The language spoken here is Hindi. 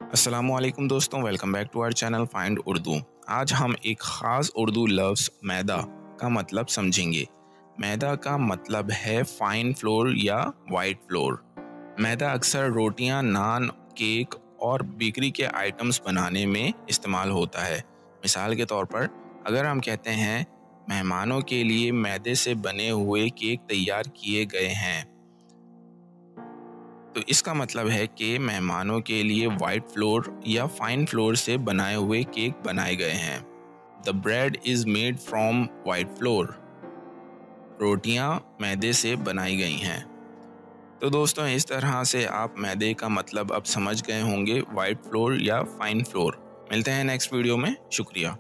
अस्सलामुअलैकुम दोस्तों, welcome back to our channel find Urdu. आज हम एक ख़ास उर्दू लफ्ज़ मैदा का मतलब समझेंगे। मैदा का मतलब है फाइन फ्लोर या वाइट फ्लोर। मैदा अक्सर रोटियां, नान, केक और बेकरी के आइटम्स बनाने में इस्तेमाल होता है। मिसाल के तौर पर अगर हम कहते हैं मेहमानों के लिए मैदे से बने हुए केक तैयार किए गए हैं, तो इसका मतलब है कि मेहमानों के लिए वाइट फ्लोर या फाइन फ्लोर से बनाए हुए केक बनाए गए हैं। The bread is made from white floor. रोटियां मैदे से बनाई गई हैं। तो दोस्तों, इस तरह से आप मैदे का मतलब अब समझ गए होंगे, वाइट फ्लोर या फाइन फ्लोर। मिलते हैं नेक्स्ट वीडियो में। शुक्रिया।